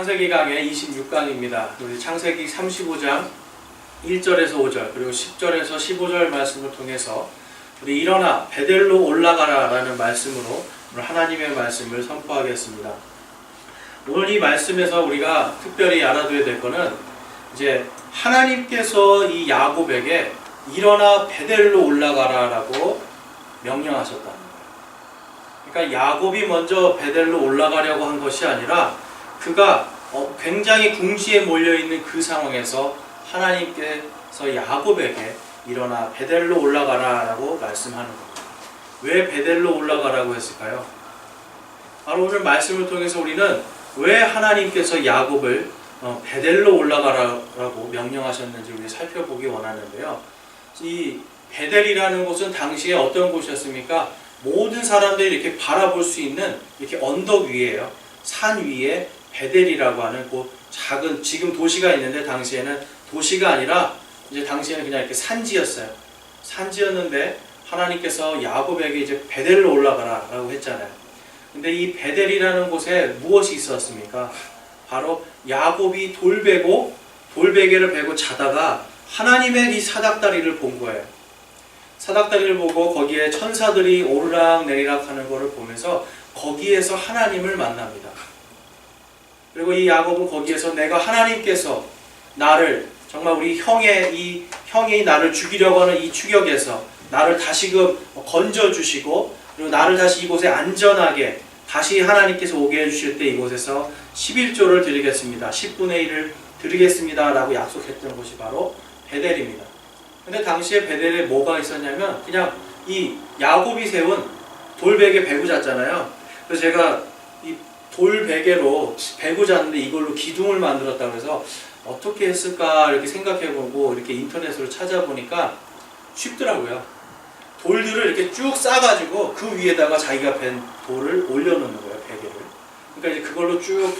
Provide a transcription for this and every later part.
창세기 강의 26강입니다. 우리 창세기 35장 1절에서 5절 그리고 10절에서 15절 말씀을 통해서 우리 일어나 베델로 올라가라 라는 말씀으로 오늘 하나님의 말씀을 선포하겠습니다. 오늘 이 말씀에서 우리가 특별히 알아둬야 될 것은 이제 하나님께서 이 야곱에게 일어나 베델로 올라가라 라고 명령하셨다는 거예요. 그러니까 야곱이 먼저 베델로 올라가려고 한 것이 아니라 그가 굉장히 궁지에 몰려있는 그 상황에서 하나님께서 야곱에게 일어나 베델로 올라가라 라고 말씀하는 겁니다. 왜 베델로 올라가라고 했을까요? 바로 오늘 말씀을 통해서 우리는 왜 하나님께서 야곱을 베델로 올라가라고 명령하셨는지 우리 살펴보기 원하는데요. 이 베델이라는 곳은 당시에 어떤 곳이었습니까? 모든 사람들이 이렇게 바라볼 수 있는 이렇게 언덕 위에요. 산 위에 베델이라고 하는 그 작은 지금 도시가 있는데 당시에는 도시가 아니라 이제 당시에는 그냥 이렇게 산지였어요. 산지였는데 하나님께서 야곱에게 이제 베델로 올라가라라고 했잖아요. 근데 이 베델이라는 곳에 무엇이 있었습니까? 바로 야곱이 돌베개를 베고 자다가 하나님의 이 사닥다리를 본 거예요. 사닥다리를 보고 거기에 천사들이 오르락 내리락 하는 것을 보면서 거기에서 하나님을 만납니다. 그리고 이 야곱은 거기에서 내가 하나님께서 나를 정말 우리 형이 나를 죽이려고 하는 이 추격에서 나를 다시금 건져주시고 그리고 나를 다시 이곳에 안전하게 다시 하나님께서 오게 해주실 때 이곳에서 11조를 드리겠습니다. 10분의 1을 드리겠습니다 라고 약속했던 곳이 바로 베델입니다. 근데 당시에 베델에 뭐가 있었냐면 그냥 이 야곱이 세운 돌베개 베고 잤잖아요. 그래서 제가 이 돌베개로 베고 잤는데 이걸로 기둥을 만들었다고 해서 어떻게 했을까 이렇게 생각해보고 이렇게 인터넷으로 찾아보니까 쉽더라고요. 돌들을 이렇게 쭉 싸가지고 그 위에다가 자기가 벤 돌을 올려놓는 거예요, 베개를. 그러니까 이제 그걸로 쭉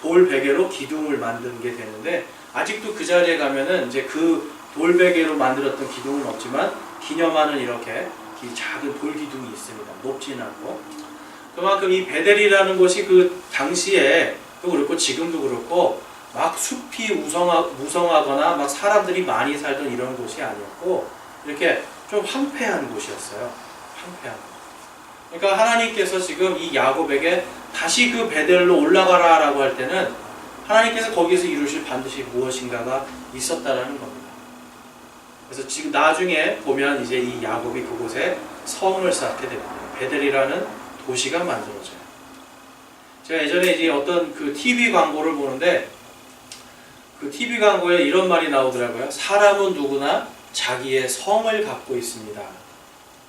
돌베개로 기둥을 만드는 게 되는데 아직도 그 자리에 가면은 이제 그 돌베개로 만들었던 기둥은 없지만 기념하는 이렇게 작은 돌기둥이 있습니다. 높지는 않고. 그만큼 이 베델이라는 곳이 그 당시에도 그렇고 지금도 그렇고 막 숲이 무성하거나 막 사람들이 많이 살던 이런 곳이 아니었고 이렇게 좀 황폐한 곳이었어요. 황폐한 곳. 그러니까 하나님께서 지금 이 야곱에게 다시 그 베델로 올라가라 라고 할 때는 하나님께서 거기에서 이루실 반드시 무엇인가가 있었다라는 겁니다. 그래서 지금 나중에 보면 이제 이 야곱이 그곳에 성을 쌓게 됩니다. 베델이라는 도시가 만들어져요. 제가 예전에 이제 어떤 그 TV 광고를 보는데 그 TV 광고에 이런 말이 나오더라고요. 사람은 누구나 자기의 성을 갖고 있습니다.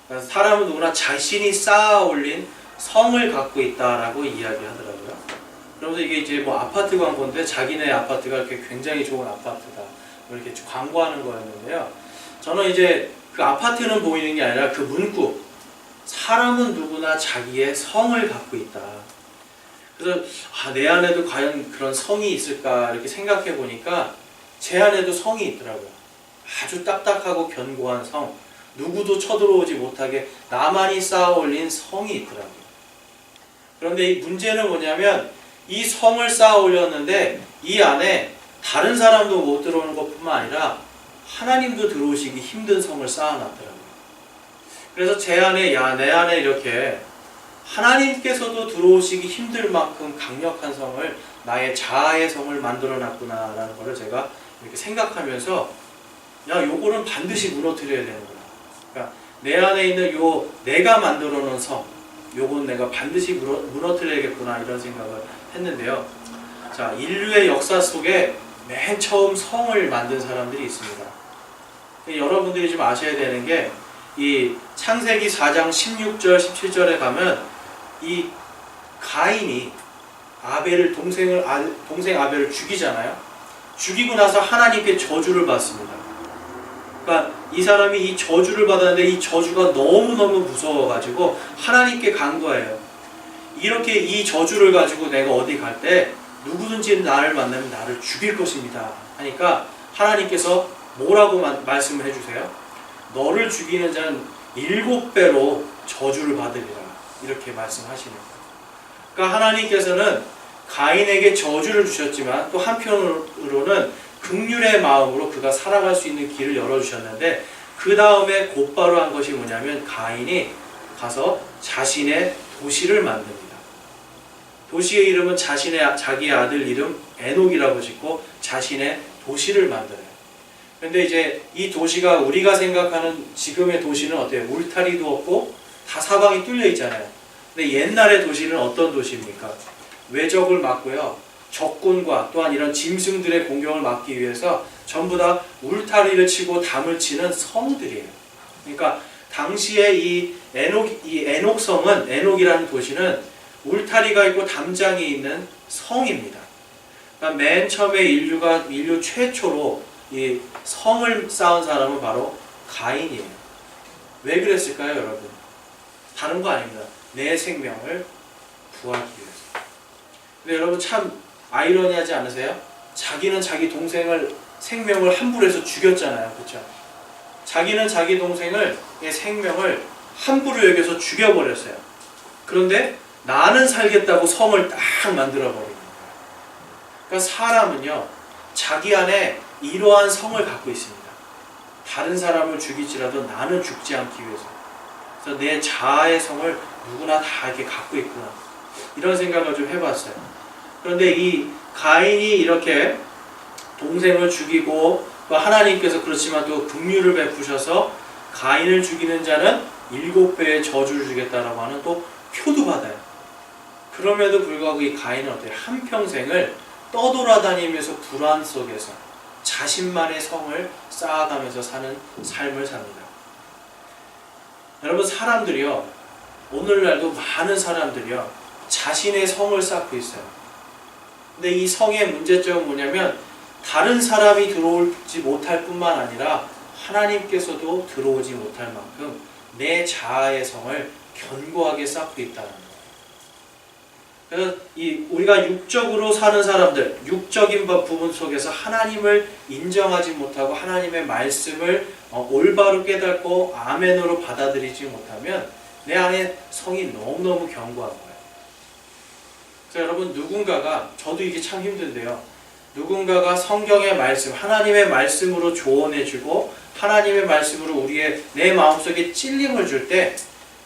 그래서 사람은 누구나 자신이 쌓아 올린 성을 갖고 있다라고 이야기하더라고요. 그러면서 이게 이제 뭐 아파트 광고인데 자기네 아파트가 이렇게 굉장히 좋은 아파트다 이렇게 광고하는 거였는데요. 저는 이제 그 아파트는 보이는 게 아니라 그 문구 사람은 누구나 자기의 성을 갖고 있다. 그래서 내 안에도 과연 그런 성이 있을까 이렇게 생각해 보니까 제 안에도 성이 있더라고요. 아주 딱딱하고 견고한 성, 누구도 쳐들어오지 못하게 나만이 쌓아 올린 성이 있더라고요. 그런데 이 문제는 뭐냐면 이 성을 쌓아 올렸는데 이 안에 다른 사람도 못 들어오는 것뿐만 아니라 하나님도 들어오시기 힘든 성을 쌓아놨더라고요. 그래서 내 안에 이렇게 하나님께서도 들어오시기 힘들 만큼 강력한 성을 나의 자아의 성을 만들어놨구나 라는 것을 제가 이렇게 생각하면서 요거는 반드시 무너뜨려야 되는구나. 그러니까 내 안에 있는 내가 만들어 놓은 성 요건 내가 반드시 무너뜨려야겠구나 이런 생각을 했는데요. 자, 인류의 역사 속에 맨 처음 성을 만든 사람들이 있습니다. 여러분들이 좀 아셔야 되는 게 이 창세기 4장 16절 17절에 가면 이 가인이 동생 아벨을 죽이잖아요. 죽이고 나서 하나님께 저주를 받습니다. 그러니까 이 사람이 이 저주를 받았는데 이 저주가 너무너무 무서워가지고 하나님께 간 거예요. 이렇게 이 저주를 가지고 내가 어디 갈 때 누구든지 나를 만나면 나를 죽일 것입니다 하니까 하나님께서 뭐라고 말씀을 해주세요? 너를 죽이는 자는 7배로 저주를 받으리라 이렇게 말씀하시는 거예요. 그러니까 하나님께서는 가인에게 저주를 주셨지만 또 한편으로는 긍휼의 마음으로 그가 살아갈 수 있는 길을 열어주셨는데, 그 다음에 곧바로 한 것이 뭐냐면 가인이 가서 자신의 도시를 만듭니다. 도시의 이름은 자기의 아들 이름 에녹이라고 짓고 자신의 도시를 만들어요. 그런데 이제 이 도시가 우리가 생각하는 지금의 도시는 어때요? 울타리도 없고 다 사방이 뚫려 있잖아요. 근데 옛날의 도시는 어떤 도시입니까? 외적을 막고요, 적군과 또한 이런 짐승들의 공격을 막기 위해서 전부 다 울타리를 치고 담을 치는 성들이에요. 그러니까 당시에 이 에녹성은, 에녹이라는 도시는 울타리가 있고 담장이 있는 성입니다. 그러니까 맨 처음에 인류 최초로 이 성을 쌓은 사람은 바로 가인이에요. 왜 그랬을까요, 여러분? 다른 거 아닙니다. 내 생명을 구하기 위해서. 근데 여러분 참 아이러니하지 않으세요? 자기는 자기 동생을 생명을 함부로 해서 죽였잖아요. 그렇죠? 자기는 자기 동생의 생명을 함부로 여겨서 죽여버렸어요. 그런데 나는 살겠다고 성을 딱 만들어 버리는 거예요. 그러니까 사람은요, 자기 안에 이러한 성을 갖고 있습니다. 다른 사람을 죽일지라도 나는 죽지 않기 위해서. 그래서 내 자아의 성을 누구나 다 이렇게 갖고 있구나, 이런 생각을 좀 해봤어요. 그런데 이 가인이 이렇게 동생을 죽이고, 또 하나님께서 그렇지만 또 긍휼을 베푸셔서 가인을 죽이는 자는 7배의 저주를 주겠다라고 하는 또 표도 받아요. 그럼에도 불구하고 이 가인은 어때요? 한평생을 떠돌아다니면서 불안 속에서 자신만의 성을 쌓아가면서 사는 삶을 삽니다. 여러분, 사람들이요, 오늘날도 많은 사람들이요, 자신의 성을 쌓고 있어요. 근데 이 성의 문제점은 뭐냐면, 다른 사람이 들어오지 못할 뿐만 아니라 하나님께서도 들어오지 못할 만큼 내 자아의 성을 견고하게 쌓고 있다는 거예요. 그래서 우리가 육적으로 사는 사람들, 육적인 부분 속에서 하나님을 인정하지 못하고 하나님의 말씀을 올바로 깨닫고 아멘으로 받아들이지 못하면 내 안에 성이 너무너무 견고한 거예요. 그래서 여러분, 누군가가, 저도 이게 참 힘든데요, 누군가가 성경의 말씀, 하나님의 말씀으로 조언해주고 하나님의 말씀으로 내 마음속에 찔림을 줄 때,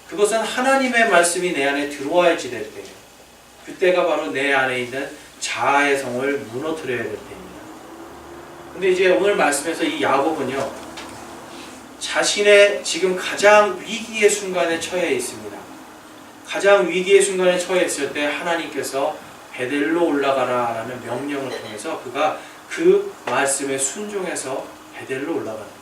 그것은 하나님의 말씀이 내 안에 들어와야지 될 때예요. 그때가 바로 내 안에 있는 자아의 성을 무너뜨려야 될 때입니다. 근데 이제 오늘 말씀에서 이 야곱은요, 자신의 지금 가장 위기의 순간에 처해 있습니다. 가장 위기의 순간에 처해 있을 때 하나님께서 베델로 올라가라 라는 명령을 통해서 그가 그 말씀에 순종해서 베델로 올라가는 거예요.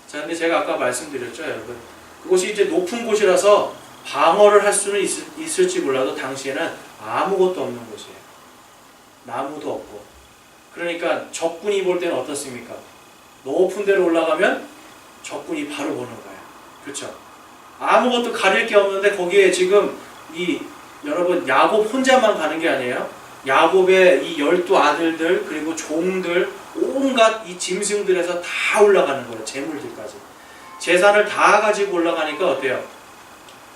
자, 근데 제가 아까 말씀드렸죠, 여러분. 그곳이 이제 높은 곳이라서 방어를 할 수는 있을지 몰라도 당시에는 아무것도 없는 곳이에요. 나무도 없고. 그러니까 적군이 볼 때는 어떻습니까? 높은 데로 올라가면 적군이 바로 보는 거예요. 그렇죠? 아무것도 가릴 게 없는데 거기에 지금 여러분, 야곱 혼자만 가는 게 아니에요. 야곱의 이 12아들들, 그리고 종들, 온갖 이 짐승들에서 다 올라가는 거예요. 재물들까지. 재산을 다 가지고 올라가니까 어때요?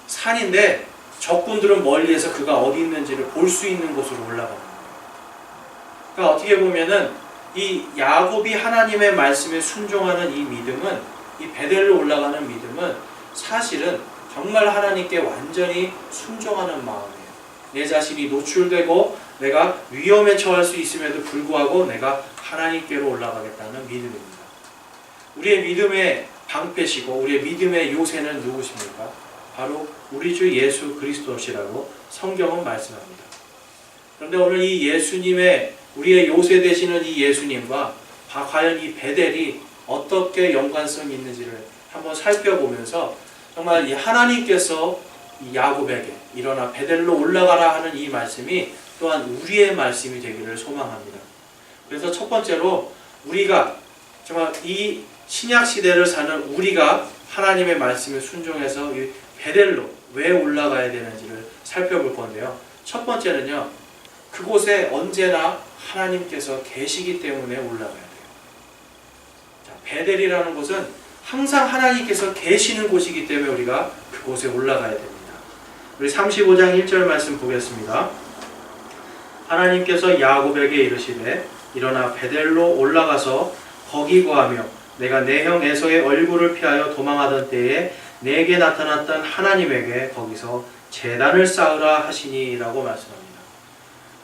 산인데 적군들은 멀리에서 그가 어디 있는지를 볼 수 있는 곳으로 올라가는 거예요. 그러니까 어떻게 보면은 이 야곱이 하나님의 말씀에 순종하는 이 믿음은, 이 베델로 올라가는 믿음은 사실은 정말 하나님께 완전히 순종하는 마음이에요. 내 자신이 노출되고 내가 위험에 처할 수 있음에도 불구하고 내가 하나님께로 올라가겠다는 믿음입니다. 우리의 믿음의 방패시고 우리의 믿음의 요새는 누구십니까? 바로 우리 주 예수 그리스도시라고 성경은 말씀합니다. 그런데 오늘 이 예수님의, 우리의 요새 되시는 이 예수님과 과연 이 베델이 어떻게 연관성이 있는지를 한번 살펴보면서 정말 이 하나님께서 이 야곱에게 일어나 베델로 올라가라 하는 이 말씀이 또한 우리의 말씀이 되기를 소망합니다. 그래서 첫 번째로 우리가 정말 이 신약 시대를 사는 우리가 하나님의 말씀에 순종해서 이 베델로 왜 올라가야 되는지를 살펴볼 건데요. 첫 번째는요, 그곳에 언제나 하나님께서 계시기 때문에 올라가야 돼요. 자, 베델이라는 곳은 항상 하나님께서 계시는 곳이기 때문에 우리가 그곳에 올라가야 됩니다. 우리 35장 1절 말씀 보겠습니다. 하나님께서 야곱에게 이르시되 일어나 베델로 올라가서 거기 거하며 내가 내 형 에서의 얼굴을 피하여 도망하던 때에 내게 나타났던 하나님에게 거기서 제단을 쌓으라 하시니라고 말씀합니다.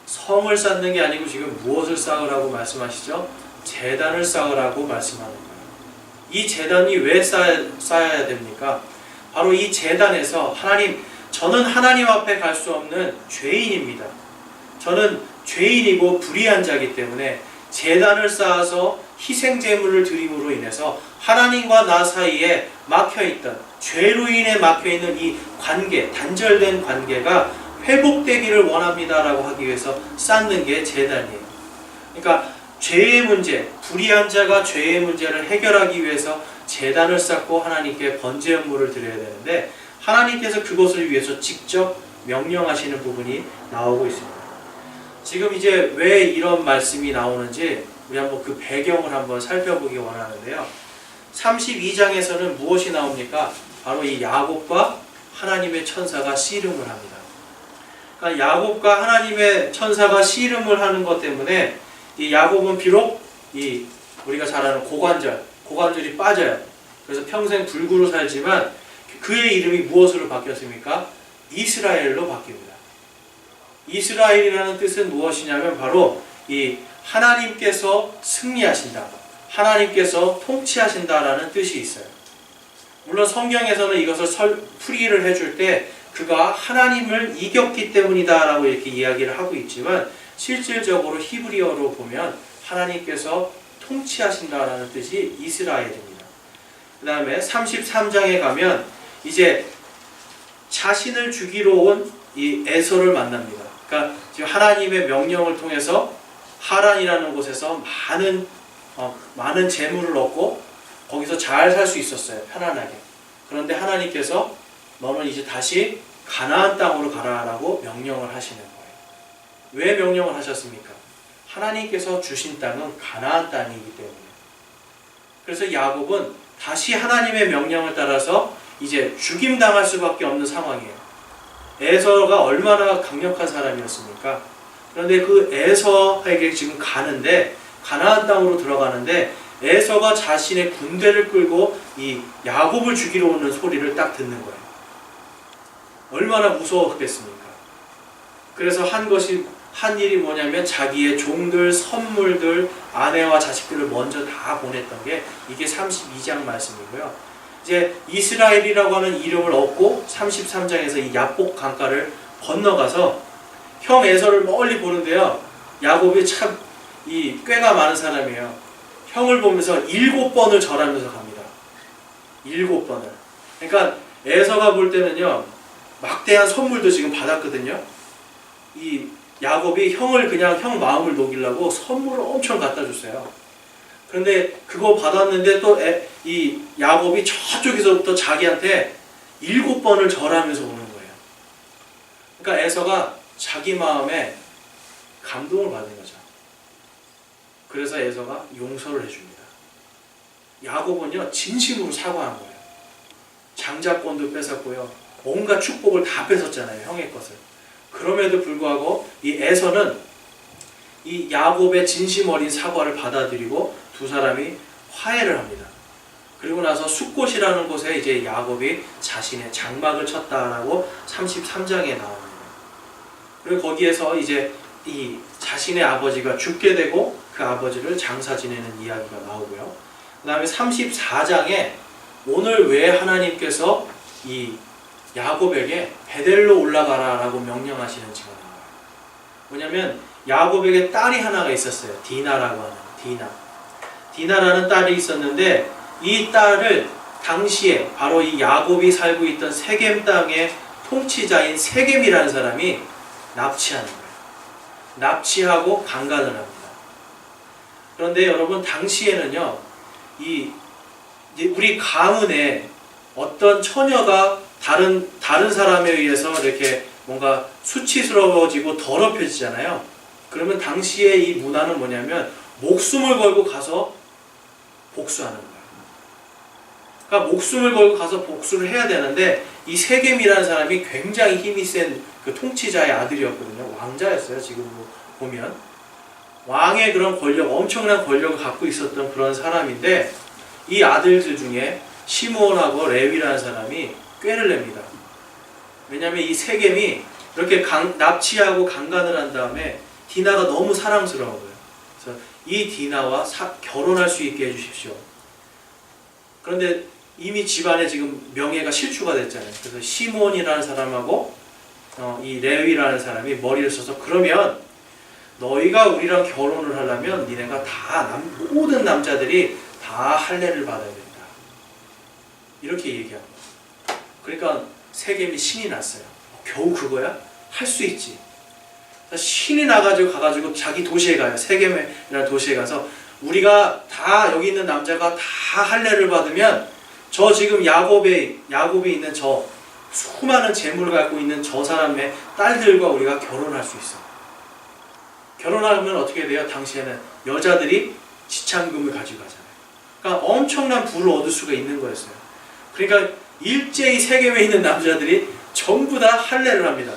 성을 쌓는 게 아니고 지금 무엇을 쌓으라고 말씀하시죠? 제단을 쌓으라고 말씀하는 거예요. 이 제단이 왜 쌓아야 됩니까? 바로 이 제단에서 하나님, 저는 하나님 앞에 갈 수 없는 죄인입니다. 저는 죄인이고 불의한 자이기 때문에 제단을 쌓아서 희생제물을 드림으로 인해서 하나님과 나 사이에 막혀있던, 죄로 인해 막혀있는 이 관계, 단절된 관계가 회복되기를 원합니다라고 하기 위해서 쌓는 게 제단이에요. 그러니까 죄의 문제, 불의한 자가 죄의 문제를 해결하기 위해서 제단을 쌓고 하나님께 번제물을 드려야 되는데 하나님께서 그것을 위해서 직접 명령하시는 부분이 나오고 있습니다. 지금 이제 왜 이런 말씀이 나오는지 우리 한번 그 배경을 한번 살펴보기 원하는데요. 32장에서는 무엇이 나옵니까? 바로 이 야곱과 하나님의 천사가 씨름을 합니다. 그러니까 야곱과 하나님의 천사가 씨름을 하는 것 때문에 이 야곱은 비록 이 우리가 잘 아는 고관절이 빠져요. 그래서 평생 불구로 살지만 그의 이름이 무엇으로 바뀌었습니까? 이스라엘로 바뀝니다. 이스라엘이라는 뜻은 무엇이냐면 바로 이 하나님께서 승리하신다, 하나님께서 통치하신다라는 뜻이 있어요. 물론 성경에서는 이것을 풀이를 해줄 때 그가 하나님을 이겼기 때문이다라고 이렇게 이야기를 하고 있지만 실질적으로 히브리어로 보면 하나님께서 통치하신다라는 뜻이 이스라엘입니다. 그 다음에 33장에 가면 이제 자신을 죽이러 온 이 에서를 만납니다. 그러니까 지금 하나님의 명령을 통해서 하란이라는 곳에서 많은 재물을 얻고 거기서 잘 살 수 있었어요. 편안하게. 그런데 하나님께서 너는 이제 다시 가나안 땅으로 가라라고 명령을 하시는 거예요. 왜 명령을 하셨습니까? 하나님께서 주신 땅은 가나안 땅이기 때문에. 그래서 야곱은 다시 하나님의 명령을 따라서 이제 죽임당할 수밖에 없는 상황이에요. 에서가 얼마나 강력한 사람이었습니까? 그런데 그 에서에게 지금 가는데 가나안 땅으로 들어가는데 에서가 자신의 군대를 끌고 이 야곱을 죽이러 오는 소리를 딱 듣는 거예요. 얼마나 무서웠겠습니까? 그래서 한 일이 뭐냐면 자기의 종들, 선물들, 아내와 자식들을 먼저 다 보냈던 게 이게 32장 말씀이고요. 이제 이스라엘이라고 하는 이름을 얻고 33장에서 이 야복 강가를 건너가서 형 에서를 멀리 보는데요. 야곱이 참 이 꾀가 많은 사람이에요. 형을 보면서 7번을 절하면서 갑니다. 7번을. 그러니까 에서가 볼 때는요. 막대한 선물도 지금 받았거든요. 이 야곱이 형을 그냥 형 마음을 녹이려고 선물을 엄청 갖다 줬어요. 그런데 그거 받았는데 또 이 야곱이 저쪽에서부터 자기한테 7번을 절하면서 오는 거예요. 그러니까 에서가 자기 마음에 감동을 받은 거죠. 그래서 에서가 용서를 해줍니다. 야곱은요 진심으로 사과한 거예요. 장자권도 뺏었고요. 온갖 축복을 다 뺏었잖아요. 형의 것을. 그럼에도 불구하고 이 에서는 이 야곱의 진심 어린 사과를 받아들이고 두 사람이 화해를 합니다. 그리고 나서 숫곳이라는 곳에 이제 야곱이 자신의 장막을 쳤다라고 33장에 나옵니다. 그리고 거기에서 이제 이 자신의 아버지가 죽게 되고 그 아버지를 장사 지내는 이야기가 나오고요. 그 다음에 34장에 오늘 왜 하나님께서 이 야곱에게 베델로 올라가라라고 명령하시는지가 나와요. 뭐냐면 야곱에게 딸이 하나가 있었어요. 디나라고 하는 디나라는 딸이 있었는데 이 딸을 당시에 바로 이 야곱이 살고 있던 세겜 땅의 통치자인 세겜이라는 사람이 납치하는 거예요. 납치하고 강간을 합니다. 그런데 여러분 당시에는요, 우리 가문에 어떤 처녀가 다른 사람에 의해서 이렇게 뭔가 수치스러워지고 더럽혀지잖아요. 그러면 당시에 이 문화는 뭐냐면 목숨을 걸고 가서 복수하는 거예요. 그러니까 목숨을 걸고 가서 복수를 해야 되는데 이 세겜이라는 사람이 굉장히 힘이 센 그 통치자의 아들이었거든요. 왕자였어요. 지금 뭐 보면 왕의 그런 권력, 엄청난 권력을 갖고 있었던 그런 사람인데 이 아들들 중에 시므온하고 레위라는 사람이 꾀를 냅니다. 왜냐하면 이 세겜이 이렇게 납치하고 강간을 한 다음에 디나가 너무 사랑스러운 거예요. 그래서 이 디나와 결혼할 수 있게 해주십시오. 그런데 이미 집안에 지금 명예가 실추가 됐잖아요. 그래서 시므온이라는 사람하고 이 레위라는 사람이 머리를 써서 그러면 너희가 우리랑 결혼을 하려면 니네가 모든 남자들이 다 할례를 받아야 된다. 이렇게 얘기합니다. 그러니까 세겜이 신이 났어요. 겨우 그거야? 할 수 있지. 신이 가가지고 자기 도시에 가요. 세겜이라는 도시에 가서 우리가 다 여기 있는 남자가 다 할례를 받으면 저 지금 야곱이 있는 저 수많은 재물을 갖고 있는 저 사람의 딸들과 우리가 결혼할 수 있어. 결혼하면 어떻게 돼요? 당시에는 여자들이 지참금을 가지고 가잖아요. 그러니까 엄청난 부를 얻을 수가 있는 거였어요. 그러니까 일제히 세겜에 있는 남자들이 전부 다 할례를 합니다.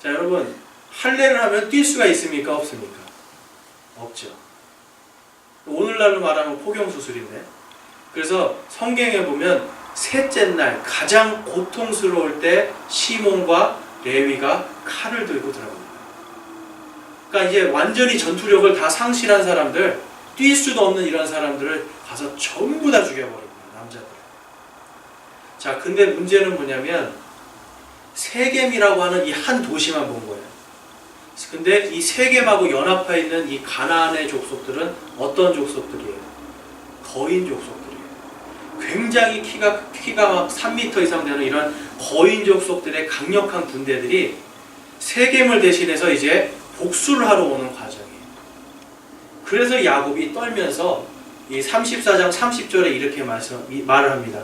자, 여러분, 할례를 하면 뛸 수가 있습니까? 없습니까? 없죠. 오늘날로 말하면 포경수술인데, 그래서 성경에 보면 셋째 날 가장 고통스러울 때 시몬과 레위가 칼을 들고 들어갑니다. 그러니까 이제 완전히 전투력을 다 상실한 사람들, 뛸 수도 없는 이런 사람들을 가서 전부 다 죽여버립니다. 남자들. 자, 근데 문제는 뭐냐면 세겜이라고 하는 이 한 도시만 본 거예요. 근데 이 세겜하고 연합해 있는 이 가나안의 족속들은 어떤 족속들이에요? 거인 족속들이에요. 굉장히 키가 막 3m 이상 되는 이런 거인 족속들의 강력한 군대들이 세겜을 대신해서 이제 복수를 하러 오는 과정이에요. 그래서 야곱이 떨면서 이 34장 30절에 이렇게 말을 합니다.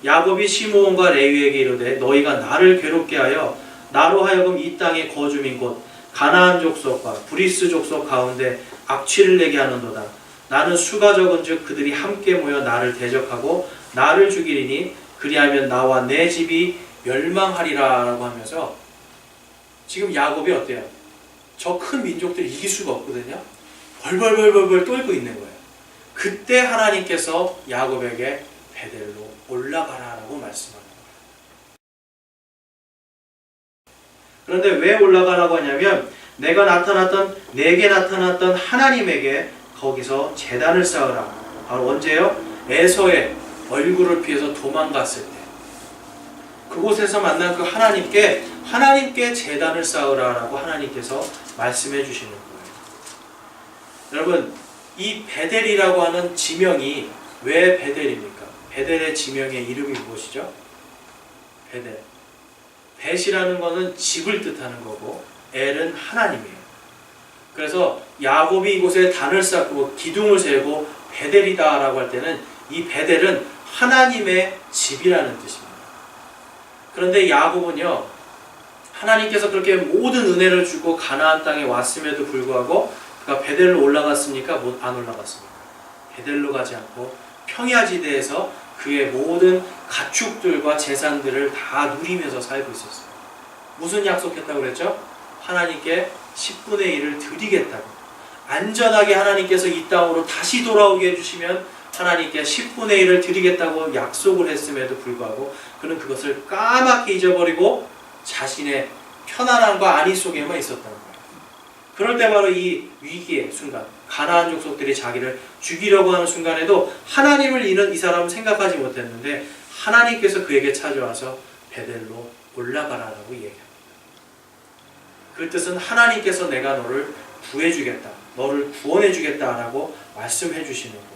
야곱이 시므온과 레위에게 이르되 너희가 나를 괴롭게 하여 나로 하여금 이 땅의 거주민 곧 가나안 족속과 브리스 족속 가운데 악취를 내게 하는도다. 나는 수가 적은즉 그들이 함께 모여 나를 대적하고 나를 죽이리니 그리하면 나와 내 집이 멸망하리라 라고 하면서 지금 야곱이 어때요? 저 큰 민족들 이길 수가 없거든요. 벌벌벌벌 떨고 있는 거예요. 그때 하나님께서 야곱에게 베델로 올라가라 라고 말씀하는 거예요. 그런데 왜 올라가라고 하냐면 내게 나타났던 하나님에게 거기서 제단을 쌓으라. 바로 언제요? 에서의 얼굴을 피해서 도망갔을 때 그곳에서 만난 그 하나님께 제단을 쌓으라 라고 하나님께서 말씀해 주시는 거예요. 여러분, 이 베델이라고 하는 지명이 왜 베델입니까? 베델의 지명의 이름이 무엇이죠? 베델. 벳이라는 것은 집을 뜻하는 거고 엘은 하나님이에요. 그래서 야곱이 이곳에 단을 쌓고 기둥을 세우고 베델이다 라고 할 때는 이 베델은 하나님의 집이라는 뜻입니다. 그런데 야곱은요, 하나님께서 그렇게 모든 은혜를 주고 가나안 땅에 왔음에도 불구하고 그가 베델로 올라갔습니까? 안 올라갔습니까? 베델로 가지 않고 평야지대에서 그의 모든 가축들과 재산들을 다 누리면서 살고 있었어요. 무슨 약속했다고 그랬죠? 하나님께 10분의 1을 드리겠다고. 안전하게 하나님께서 이 땅으로 다시 돌아오게 해주시면 하나님께 10분의 1을 드리겠다고 약속을 했음에도 불구하고 그는 그것을 까맣게 잊어버리고 자신의 편안함과 안위 속에만 있었다는 거예요. 그럴 때 바로 이 위기의 순간, 가나안 족속들이 자기를 죽이려고 하는 순간에도 하나님을 이 사람은 생각하지 못했는데 하나님께서 그에게 찾아와서 베델로 올라가라라고 얘기합니다. 그 뜻은 하나님께서 내가 너를 구해주겠다, 너를 구원해주겠다라고 말씀해 주시는 거예요.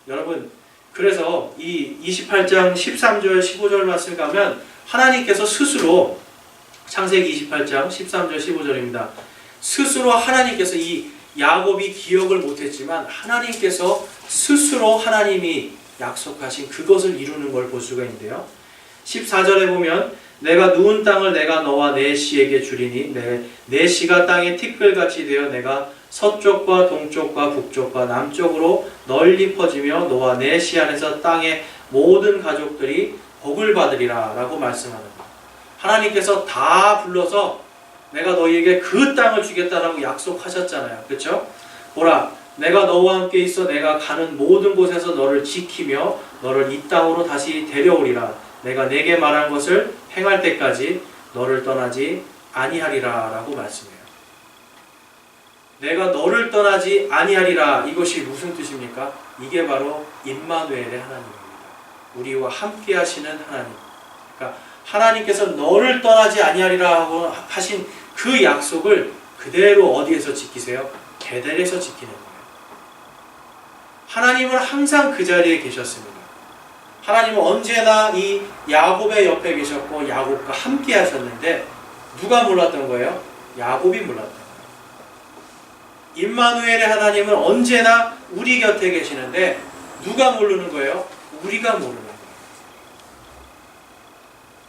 여러분, 그래서 이 28장 13절 15절 말씀 가면 하나님께서 스스로 창세기 28장 13절 15절입니다. 스스로 하나님께서 이 야곱이 기억을 못했지만 하나님께서 스스로 하나님이 약속하신 그것을 이루는 걸 볼 수가 있는데요. 14절에 보면 내가 누운 땅을 내가 너와 내 씨에게 주리니 내 씨가 땅의 티끌같이 되어 내가 서쪽과 동쪽과 북쪽과 남쪽으로 널리 퍼지며 너와 내 씨 안에서 땅의 모든 가족들이 복을 받으리라 라고 말씀하는 거예요. 하나님께서 다 불러서 내가 너희에게 그 땅을 주겠다라고 약속하셨잖아요. 그렇죠? 보라, 내가 너와 함께 있어 내가 가는 모든 곳에서 너를 지키며 너를 이 땅으로 다시 데려오리라. 내가 내게 말한 것을 행할 때까지 너를 떠나지 아니하리라 라고 말씀해요. 내가 너를 떠나지 아니하리라, 이것이 무슨 뜻입니까? 이게 바로 임마누엘의 하나님입니다. 우리와 함께 하시는 하나님. 그러니까 하나님께서 너를 떠나지 아니하리라 하고 하신 그 약속을 그대로 어디에서 지키세요? 베델에서 지키는 거예요. 하나님은 항상 그 자리에 계셨습니다. 하나님은 언제나 이 야곱의 옆에 계셨고 야곱과 함께 하셨는데 누가 몰랐던 거예요? 야곱이 몰랐던 거예요. 임마누엘의 하나님은 언제나 우리 곁에 계시는데 누가 모르는 거예요? 우리가 모르는 거예요.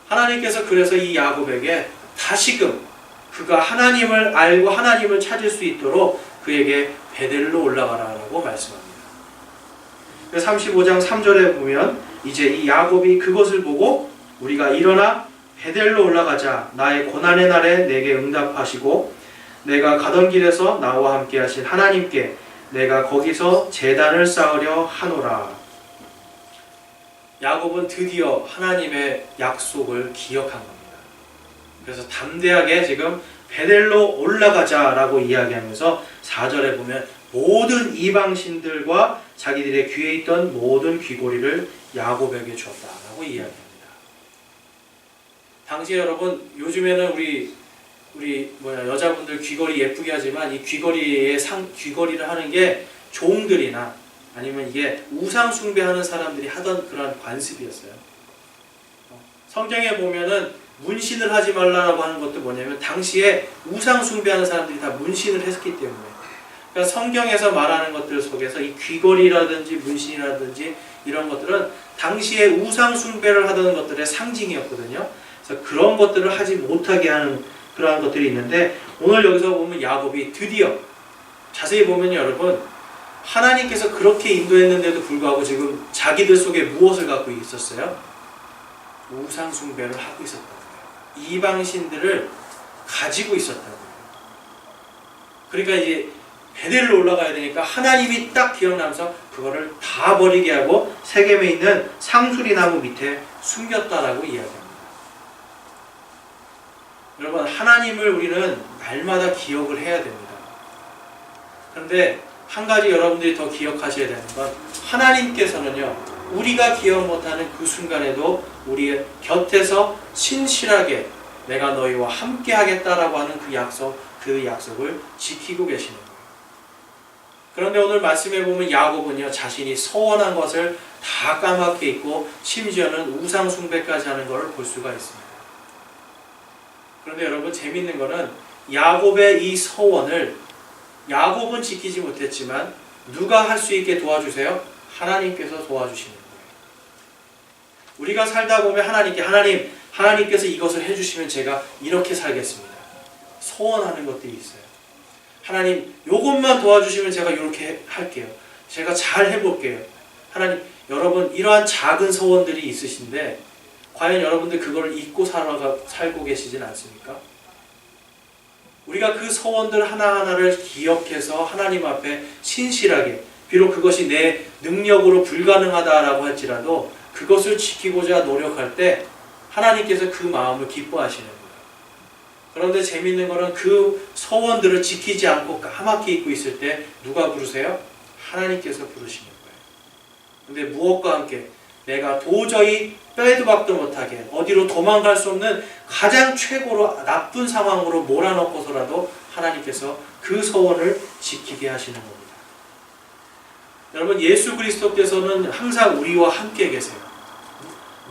하나님께서 그래서 이 야곱에게 다시금 그가 하나님을 알고 하나님을 찾을 수 있도록 그에게 베델로 올라가라라고 말씀합니다. 35장 3절에 보면 이제 이 야곱이 그것을 보고 우리가 일어나 베델로 올라가자. 나의 고난의 날에 내게 응답하시고 내가 가던 길에서 나와 함께 하신 하나님께 내가 거기서 제단을 쌓으려 하노라. 야곱은 드디어 하나님의 약속을 기억한 겁니다. 그래서 담대하게 지금 베델로 올라가자라고 이야기하면서 4절에 보면 모든 이방신들과 자기들의 귀에 있던 모든 귀고리를 야곱에게 줬다라고 이야기합니다. 당시 여러분, 요즘에는 우리 여자분들 귀걸이 예쁘게 하지만 이 귀걸이를 하는 게 종들이나 아니면 이게 우상 숭배하는 사람들이 하던 그런 관습이었어요. 성경에 보면은 문신을 하지 말라고 하는 것도 뭐냐면 당시에 우상 숭배하는 사람들이 다 문신을 했기 때문에. 그러니까 성경에서 말하는 것들 속에서 이 귀걸이라든지 문신이라든지 이런 것들은 당시에 우상 숭배를 하던 것들의 상징이었거든요. 그래서 그런 것들을 하지 못하게 하는 그러한 것들이 있는데 오늘 여기서 보면 야곱이 드디어 자세히 보면 여러분 하나님께서 그렇게 인도했는데도 불구하고 지금 자기들 속에 무엇을 갖고 있었어요? 우상 숭배를 하고 있었다는 거예요. 이방신들을 가지고 있었다는 거예요. 그러니까 이제 베델로 올라가야 되니까 하나님이 딱 기억나면서 그거를 다 버리게 하고 세겜에 있는 상수리 나무 밑에 숨겼다라고 이야기합니다. 여러분, 하나님을 우리는 날마다 기억을 해야 됩니다. 그런데 한 가지 여러분들이 더 기억하셔야 되는 건 하나님께서는요, 우리가 기억 못하는 그 순간에도 우리의 곁에서 신실하게 내가 너희와 함께 하겠다라고 하는 그 약속을 지키고 계시는 거예요. 그런데 오늘 말씀해 보면 야곱은요, 자신이 서원한 것을 다 까맣게 잊고 심지어는 우상 숭배까지 하는 것을 볼 수가 있습니다. 그런데 여러분, 재밌는 거는 야곱의 이 서원을 야곱은 지키지 못했지만 누가 할 수 있게 도와주세요? 하나님께서 도와주시는 거예요. 우리가 살다 보면 하나님께서 이것을 해주시면 제가 이렇게 살겠습니다. 소원하는 것들이 있어요. 하나님, 요것만 도와주시면 제가 이렇게 할게요. 제가 잘 해볼게요. 하나님, 여러분 이러한 작은 소원들이 있으신데 과연 여러분들 그걸 잊고 살고 계시진 않습니까? 우리가 그 소원들 하나하나를 기억해서 하나님 앞에 신실하게, 비록 그것이 내 능력으로 불가능하다라고 할지라도 그것을 지키고자 노력할 때 하나님께서 그 마음을 기뻐하시는 거예요. 그런데 재미있는 거는 그 소원들을 지키지 않고 까맣게 잊고 있을 때 누가 부르세요? 하나님께서 부르시는 거예요. 근데 무엇과 함께 내가 도저히 빼도 박도 못하게 어디로 도망갈 수 없는 가장 최고로 나쁜 상황으로 몰아넣고서라도 하나님께서 그 소원을 지키게 하시는 겁니다. 여러분, 예수 그리스도께서는 항상 우리와 함께 계세요.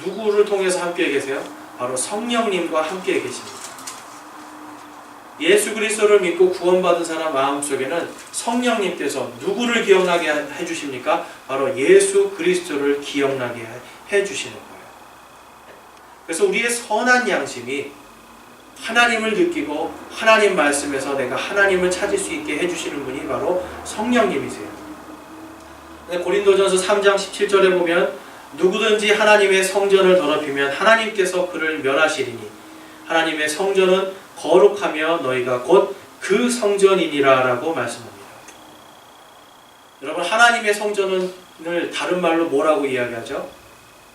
누구를 통해서 함께 계세요? 바로 성령님과 함께 계십니다. 예수 그리스도를 믿고 구원받은 사람 마음속에는 성령님께서 누구를 기억나게 해주십니까? 바로 예수 그리스도를 기억나게 해주시는 거예요. 그래서 우리의 선한 양심이 하나님을 느끼고 하나님 말씀에서 내가 하나님을 찾을 수 있게 해주시는 분이 바로 성령님이세요. 고린도전서 3장 17절에 보면 누구든지 하나님의 성전을 더럽히면 하나님께서 그를 멸하시리니 하나님의 성전은 거룩하며 너희가 곧 그 성전이니라 라고 말씀합니다. 여러분, 하나님의 성전을 다른 말로 뭐라고 이야기하죠?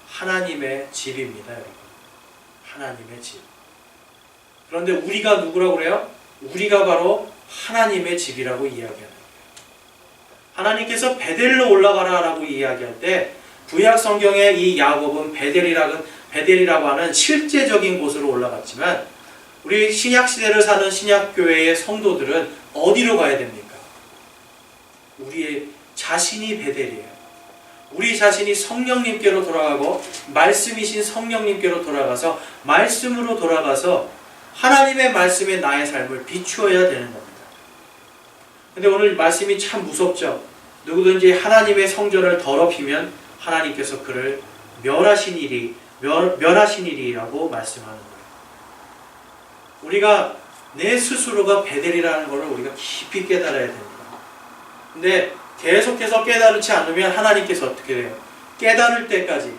하나님의 집입니다. 여러분, 하나님의 집. 그런데 우리가 누구라고 그래요? 우리가 바로 하나님의 집이라고 이야기하는 거예요. 하나님께서 베델로 올라가라 라고 이야기할 때 구약 성경에 이 야곱은 베델이라고 하는 실제적인 곳으로 올라갔지만 우리 신약시대를 사는 신약교회의 성도들은 어디로 가야 됩니까? 우리의 자신이 베델이에요. 우리 자신이 성령님께로 돌아가고 말씀이신 성령님께로 돌아가서 말씀으로 돌아가서 하나님의 말씀에 나의 삶을 비추어야 되는 겁니다. 근데 오늘 말씀이 참 무섭죠. 누구든지 하나님의 성전을 더럽히면 하나님께서 그를 멸하시니라고 말씀하는 거예요. 우리가 내 스스로가 베델이라는 것을 우리가 깊이 깨달아야 됩니다. 근데 계속해서 깨달지 않으면 하나님께서 어떻게 해요? 깨달을 때까지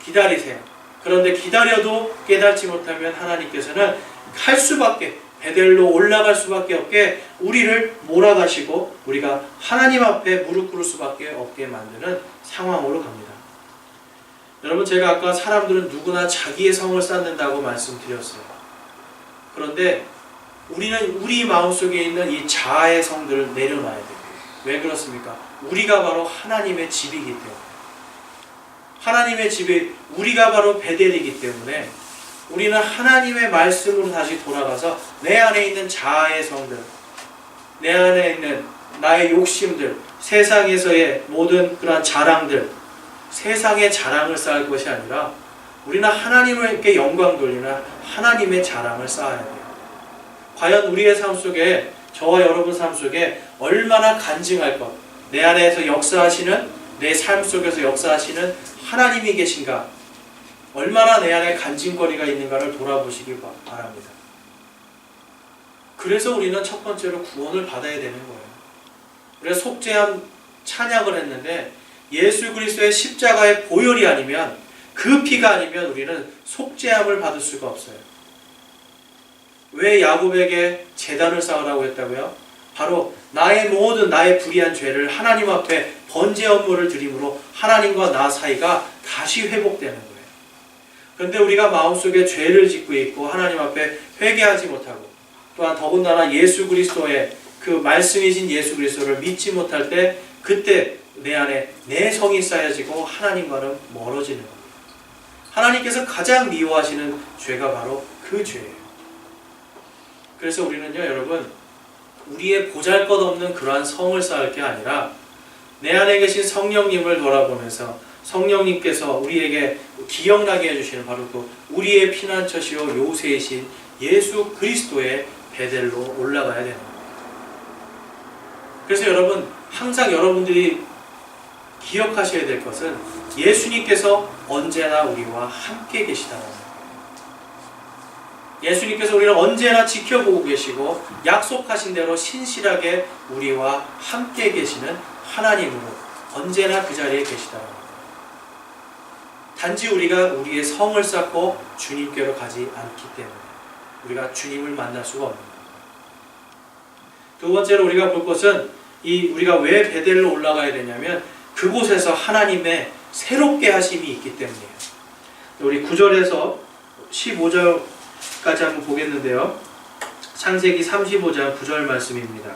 기다리세요. 그런데 기다려도 깨달지 못하면 하나님께서는 할 수밖에, 베델로 올라갈 수밖에 없게 우리를 몰아가시고 우리가 하나님 앞에 무릎 꿇을 수밖에 없게 만드는 상황으로 갑니다. 여러분, 제가 아까 사람들은 누구나 자기의 성을 쌓는다고 말씀드렸어요. 그런데 우리는 우리 마음속에 있는 이 자아의 성들을 내려놔야 돼요. 왜 그렇습니까? 우리가 바로 하나님의 집이기 때문에, 하나님의 집이 우리가 바로 베델이기 때문에 우리는 하나님의 말씀으로 다시 돌아가서 내 안에 있는 자아의 성들, 내 안에 있는 나의 욕심들, 세상에서의 모든 그러한 자랑들, 세상의 자랑을 쌓을 것이 아니라 우리는 하나님께 영광 돌리는 하나님의 자랑을 쌓아야 돼요. 과연 우리의 삶 속에, 저와 여러분 삶 속에 얼마나 간증할 것, 내 안에서 역사하시는, 내 삶 속에서 역사하시는 하나님이 계신가, 얼마나 내 안에 간증거리가 있는가를 돌아보시기 바랍니다. 그래서 우리는 첫 번째로 구원을 받아야 되는 거예요. 우리가 속죄함 찬양을 했는데 예수 그리스도의 십자가의 보혈이 아니면, 그 피가 아니면 우리는 속죄함을 받을 수가 없어요. 왜 야곱에게 제단을 쌓으라고 했다고요? 바로 나의 불의한 죄를 하나님 앞에 번제 업무를 드림으로 하나님과 나 사이가 다시 회복되는 거예요. 그런데 우리가 마음속에 죄를 짓고 있고 하나님 앞에 회개하지 못하고, 또한 더군다나 예수 그리스도의 그 말씀이신 예수 그리스도를 믿지 못할 때, 그때 내 안에 내 성이 쌓여지고 하나님과는 멀어지는 겁니다. 하나님께서 가장 미워하시는 죄가 바로 그 죄예요. 그래서 우리는요, 여러분, 우리의 보잘것없는 그러한 성을 쌓을 게 아니라 내 안에 계신 성령님을 돌아보면서 성령님께서 우리에게 기억나게 해주시는 바로 그 우리의 피난처시요 요새이신 예수 그리스도의 베델로 올라가야 되는 겁니다. 그래서 여러분, 항상 여러분들이 기억하셔야 될 것은 예수님께서 언제나 우리와 함께 계시다는 겁니다. 예수님께서 우리를 언제나 지켜보고 계시고 약속하신 대로 신실하게 우리와 함께 계시는 하나님으로 언제나 그 자리에 계시다는 겁니다. 단지 우리가 우리의 성을 쌓고 주님께로 가지 않기 때문에 우리가 주님을 만날 수가 없는 겁니다. 두 번째로 우리가 볼 것은 우리가 왜 베델로 올라가야 되냐면 그곳에서 하나님의 새롭게 하심이 있기 때문이에요. 우리 9절에서 15절까지 한번 보겠는데요. 창세기 35장 9절 말씀입니다.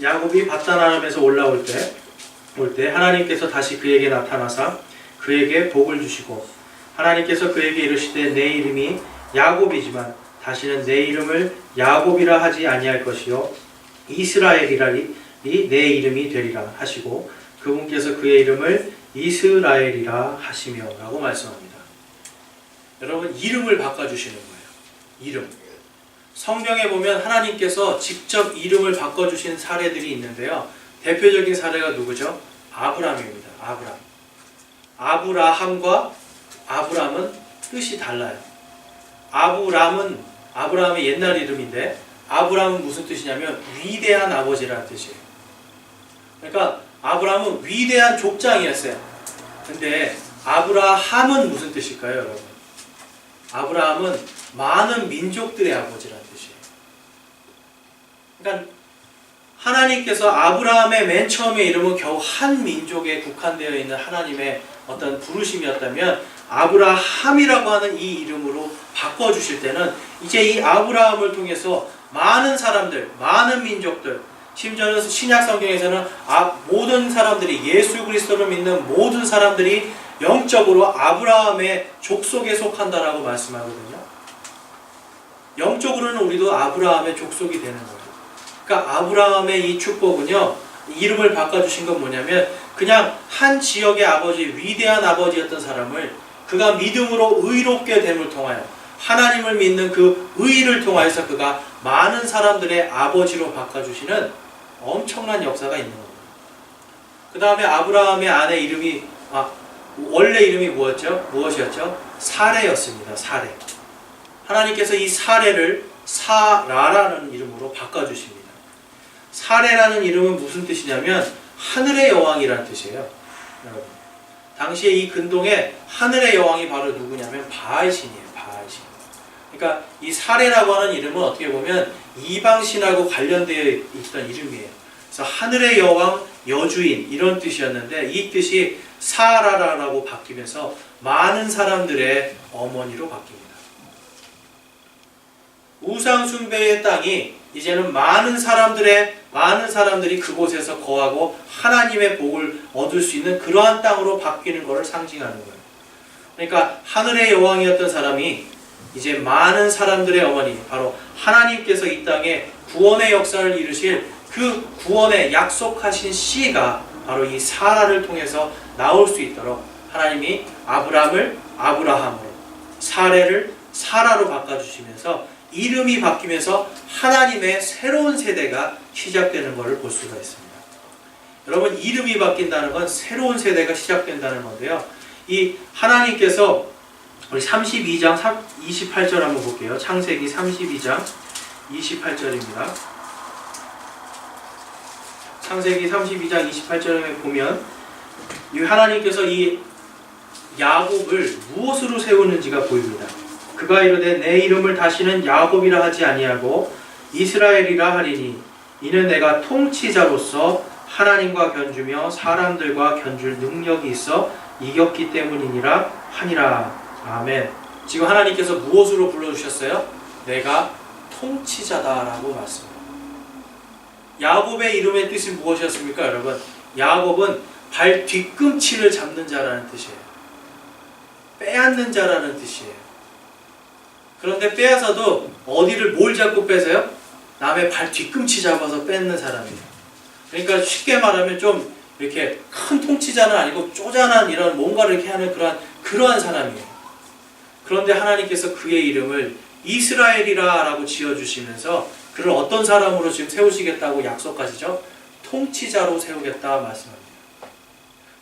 야곱이 밧단 아람에서 올라올 때 하나님께서 다시 그에게 나타나사 그에게 복을 주시고 하나님께서 그에게 이르시되 내 이름이 야곱이지만 다시는 내 이름을 야곱이라 하지 아니할 것이요 이스라엘이라니 내 이름이 되리라 하시고 그분께서 그의 이름을 이스라엘이라 하시며 라고 말씀합니다. 여러분, 이름을 바꿔주시는 거예요. 이름. 성경에 보면 하나님께서 직접 이름을 바꿔주신 사례들이 있는데요. 대표적인 사례가 누구죠? 아브람입니다. 아브라함과 아브람은 뜻이 달라요. 아브라함의 옛날 이름인데 아브라함은 무슨 뜻이냐면 위대한 아버지라는 뜻이에요. 그러니까 아브라함은 위대한 족장이었어요. 근데 아브라함은 무슨 뜻일까요, 여러분? 아브라함은 많은 민족들의 아버지라는 뜻이에요. 그러니까 하나님께서 아브라함의 맨 처음의 이름은 겨우 한 민족에 국한되어 있는 하나님의 어떤 부르심이었다면 아브라함이라고 하는 이 이름으로 바꿔주실 때는 이제 이 아브라함을 통해서 많은 사람들, 많은 민족들, 심지어는 신약 성경에서는 모든 사람들이, 예수 그리스도를 믿는 모든 사람들이 영적으로 아브라함의 족속에 속한다라고 말씀하거든요. 영적으로는 우리도 아브라함의 족속이 되는 거예요. 그러니까 아브라함의 이 축복은요, 이름을 바꿔주신 건 뭐냐면 그냥 한 지역의 아버지, 위대한 아버지였던 사람을 그가 믿음으로 의롭게 됨을 통하여 하나님을 믿는 그 의를 통하여서 그가 많은 사람들의 아버지로 바꿔주시는 엄청난 역사가 있는 겁니다. 그 다음에 아브라함의 아내 이름이 원래 이름이 무엇이었죠? 사레였습니다. 사레. 하나님께서 이 사레를 사라라는 이름으로 바꿔주십니다. 사레라는 이름은 무슨 뜻이냐면 하늘의 여왕이라는 뜻이에요. 여러분, 당시에 이 근동에 하늘의 여왕이 바로 누구냐면 바알신이에요. 바알신. 그러니까 이 사레라고 하는 이름은 어떻게 보면 이방신하고 관련되어 있던 이름이에요. 그래서 하늘의 여왕, 여주인 이런 뜻이었는데 이 뜻이 사라라라고 바뀌면서 많은 사람들의 어머니로 바뀝니다. 우상 숭배의 땅이 이제는 많은 사람들이 그곳에서 거하고 하나님의 복을 얻을 수 있는 그러한 땅으로 바뀌는 것을 상징하는 거예요. 그러니까 하늘의 여왕이었던 사람이 이제 많은 사람들의 어머니, 바로 하나님께서 이 땅에 구원의 역사를 이루실 그 구원의 약속하신 씨가 바로 이 사라를 통해서 나올 수 있도록 하나님이 아브람을 아브라함으로, 사레를 사라로 바꿔주시면서 이름이 바뀌면서 하나님의 새로운 세대가 시작되는 것을 볼 수가 있습니다. 여러분, 이름이 바뀐다는 건 새로운 세대가 시작된다는 건데요. 이 하나님께서 우리 32장 28절 한번 볼게요. 창세기 32장 28절입니다. 창세기 32장 28절에 보면 이 하나님께서 이 야곱을 무엇으로 세우는지가 보입니다. 그가 이르되 내 이름을 다시는 야곱이라 하지 아니하고 이스라엘이라 하리니 이는 내가 통치자로서 하나님과 견주며 사람들과 견줄 능력이 있어 이겼기 때문이니라 하니라. 아멘. 지금 하나님께서 무엇으로 불러주셨어요? 내가 통치자다라고 말씀합니다. 야곱의 이름의 뜻이 무엇이었습니까, 여러분? 야곱은 발 뒤꿈치를 잡는 자라는 뜻이에요. 빼앗는 자라는 뜻이에요. 그런데 빼앗아도 뭘 잡고 빼세요? 남의 발 뒤꿈치 잡아서 뺏는 사람이에요. 그러니까 쉽게 말하면 좀 이렇게 큰 통치자는 아니고 쪼잔한 이런 뭔가를 이렇게 하는 그러한 사람이에요. 그런데 하나님께서 그의 이름을 이스라엘이라 라고 지어주시면서 그를 어떤 사람으로 지금 세우시겠다고 약속하시죠? 통치자로 세우겠다 말씀합니다.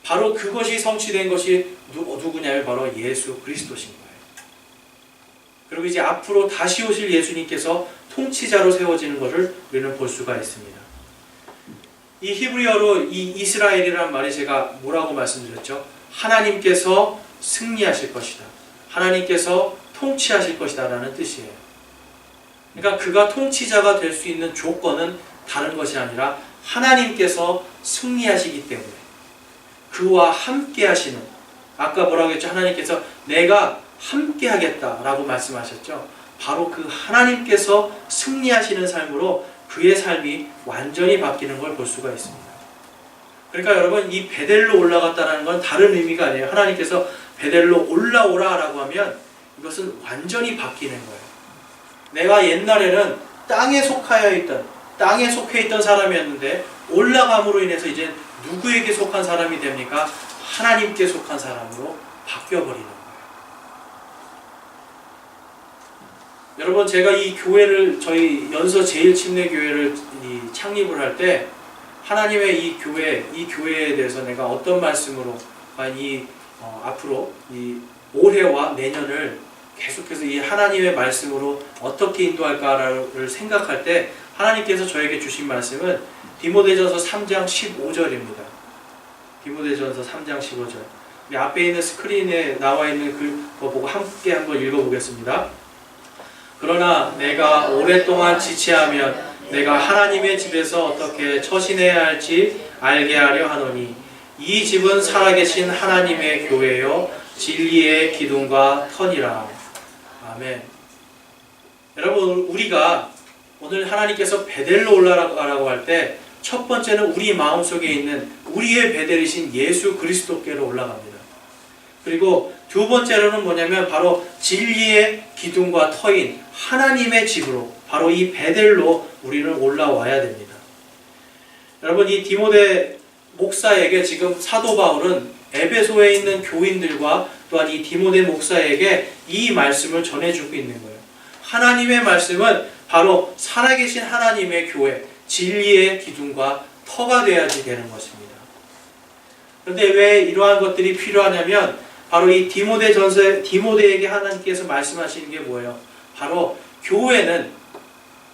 바로 그것이 성취된 것이 누구냐면 바로 예수 그리스도신 거예요. 그리고 이제 앞으로 다시 오실 예수님께서 통치자로 세워지는 것을 우리는 볼 수가 있습니다. 이 히브리어로 이 이스라엘이라는 말이 제가 뭐라고 말씀드렸죠? 하나님께서 승리하실 것이다. 하나님께서 통치하실 것이다 라는 뜻이에요. 그러니까 그가 통치자가 될 수 있는 조건은 다른 것이 아니라 하나님께서 승리하시기 때문에 그와 함께 하시는, 아까 뭐라고 했죠? 하나님께서 내가 함께 하겠다라고 말씀하셨죠. 바로 그 하나님께서 승리하시는 삶으로 그의 삶이 완전히 바뀌는 걸 볼 수가 있습니다. 그러니까 여러분, 이 베델로 올라갔다는 건 다른 의미가 아니에요. 하나님께서 베델로 올라오라 라고 하면 이것은 완전히 바뀌는 거예요. 내가 옛날에는 땅에 속해 있던 사람이었는데 올라감으로 인해서 이제 누구에게 속한 사람이 됩니까? 하나님께 속한 사람으로 바뀌어버리는 거예요. 여러분, 제가 이 교회를, 저희 연서 제일침례교회를 창립을 할 때 하나님의 이 교회에 대해서 내가 어떤 말씀으로 앞으로 이 올해와 내년을 계속해서 이 하나님의 말씀으로 어떻게 인도할까를 생각할 때 하나님께서 저에게 주신 말씀은 디모데전서 3장 15절입니다. 디모데전서 3장 15절. 우리 앞에 있는 스크린에 나와 있는 그거 보고 함께 한번 읽어보겠습니다. 그러나 내가 오랫동안 지체하면 내가 하나님의 집에서 어떻게 처신해야 할지 알게 하려 하노니 이 집은 살아계신 하나님의 교회요 진리의 기둥과 터니라. 아멘. 여러분, 우리가 오늘 하나님께서 베델로 올라가라고 할 때 첫 번째는 우리 마음속에 있는 우리의 베델이신 예수 그리스도께로 올라갑니다. 그리고 두 번째로는 뭐냐면 바로 진리의 기둥과 터인 하나님의 집으로, 바로 이 베델로 우리는 올라와야 됩니다. 여러분, 이 디모데 목사에게 지금 사도 바울은 에베소에 있는 교인들과 또한 이 디모데 목사에게 이 말씀을 전해주고 있는 거예요. 하나님의 말씀은 바로 살아계신 하나님의 교회, 진리의 기둥과 터가 되어야지 되는 것입니다. 그런데 왜 이러한 것들이 필요하냐면 바로 이 디모데에게 하나님께서 말씀하시는 게 뭐예요? 바로 교회는,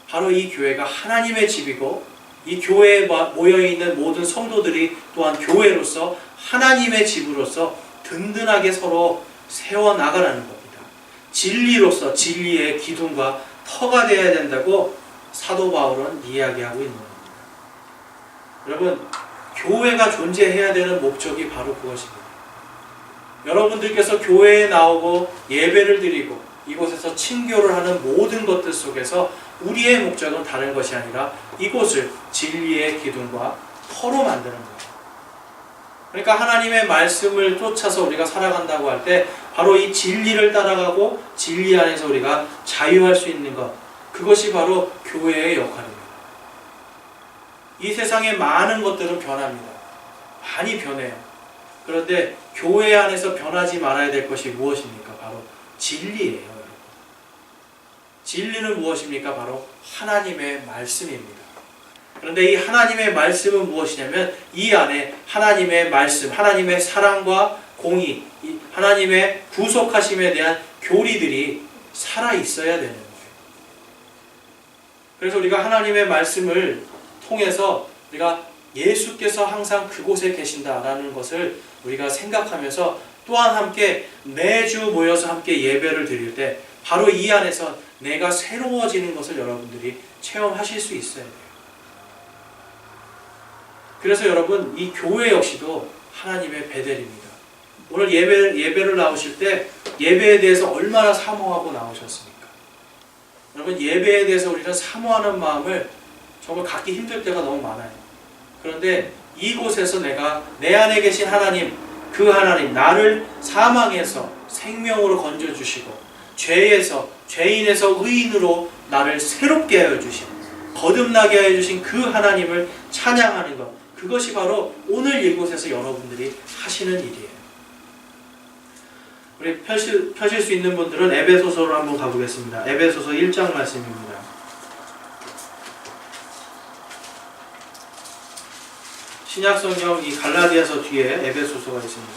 바로 이 교회가 하나님의 집이고 이 교회에 모여있는 모든 성도들이 또한 교회로서 하나님의 집으로서 든든하게 서로 세워나가라는 겁니다. 진리로서 진리의 기둥과 터가 되어야 된다고 사도 바울은 이야기하고 있는 겁니다. 여러분, 교회가 존재해야 되는 목적이 바로 그것입니다. 여러분들께서 교회에 나오고 예배를 드리고 이곳에서 친교를 하는 모든 것들 속에서 우리의 목적은 다른 것이 아니라 이곳을 진리의 기둥과 터로 만드는 거예요. 그러니까 하나님의 말씀을 쫓아서 우리가 살아간다고 할 때 바로 이 진리를 따라가고 진리 안에서 우리가 자유할 수 있는 것, 그것이 바로 교회의 역할입니다. 이 세상에 많은 것들은 변합니다. 많이 변해요. 그런데 교회 안에서 변하지 말아야 될 것이 무엇입니까? 바로 진리예요. 진리는 무엇입니까? 바로 하나님의 말씀입니다. 그런데 이 하나님의 말씀은 무엇이냐면 이 안에 하나님의 말씀, 하나님의 사랑과 공의, 하나님의 구속하심에 대한 교리들이 살아있어야 되는 거예요. 그래서 우리가 하나님의 말씀을 통해서 우리가 예수께서 항상 그곳에 계신다라는 것을 우리가 생각하면서 또한 함께 매주 모여서 함께 예배를 드릴 때 바로 이 안에서 내가 새로워지는 것을 여러분들이 체험하실 수 있어야 돼요. 그래서 여러분, 이 교회 역시도 하나님의 베델입니다. 오늘 예배를 나오실 때 예배에 대해서 얼마나 사모하고 나오셨습니까? 여러분, 예배에 대해서 우리는 사모하는 마음을 정말 갖기 힘들 때가 너무 많아요. 그런데 이곳에서 내가 내 안에 계신 하나님, 그 하나님, 나를 사망에서 생명으로 건져주시고 죄인에서 의인으로 나를 새롭게 하여 주신, 거듭나게 하여 주신 그 하나님을 찬양하는 것, 그것이 바로 오늘 이곳에서 여러분들이 하시는 일이에요. 우리 펴실 수 있는 분들은 에베소서로 한번 가보겠습니다. 에베소서 1장 말씀입니다. 신약성경 이 갈라디아서 뒤에 에베소서가 있습니다.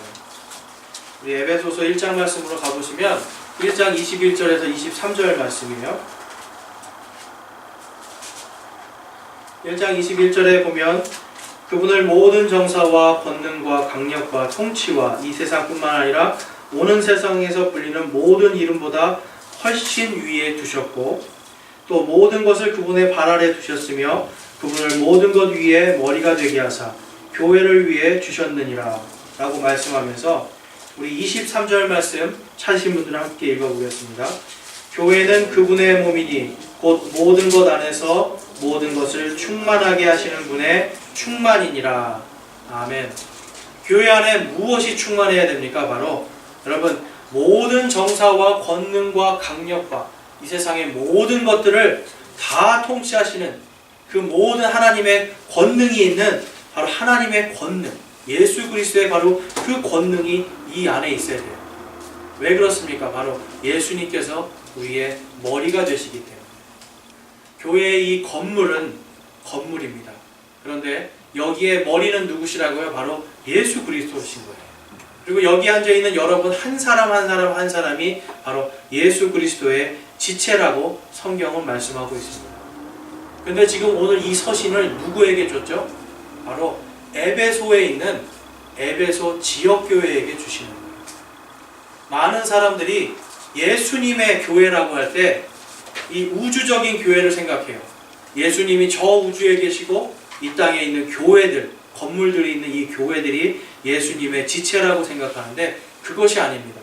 우리 에베소서 1장 말씀으로 가보시면 1장 21절에서 23절 말씀이에요. 1장 21절에 보면 그분을 모든 정사와 권능과 강력과 통치와 이 세상뿐만 아니라 오는 세상에서 불리는 모든 이름보다 훨씬 위에 두셨고 또 모든 것을 그분의 발 아래 두셨으며 그분을 모든 것 위에 머리가 되게 하사 교회를 위해 주셨느니라 라고 말씀하면서 우리 23절 말씀 찾으신 분들은 함께 읽어보겠습니다. 교회는 그분의 몸이니 곧 모든 것 안에서 모든 것을 충만하게 하시는 분의 충만이니라. 아멘. 교회 안에 무엇이 충만해야 됩니까? 바로 여러분, 모든 정사와 권능과 강력과 이 세상의 모든 것들을 다 통치하시는 그 모든 하나님의 권능이 있는 바로 하나님의 권능, 예수 그리스도의 바로 그 권능이 이 안에 있어야 돼요. 왜 그렇습니까? 바로 예수님께서 우리의 머리가 되시기 때문에. 교회의 이 건물은 건물입니다. 그런데 여기에 머리는 누구시라고요? 바로 예수 그리스도이신 거예요. 그리고 여기 앉아있는 여러분 한 사람 한 사람이 바로 예수 그리스도의 지체라고 성경은 말씀하고 있습니다. 그런데 지금 오늘 이 서신을 누구에게 줬죠? 바로 에베소에 있는 에베소 지역교회에게 주시는 거예요. 많은 사람들이 예수님의 교회라고 할 때 이 우주적인 교회를 생각해요. 예수님이 저 우주에 계시고 이 땅에 있는 교회들, 건물들이 있는 이 교회들이 예수님의 지체라고 생각하는데 그것이 아닙니다.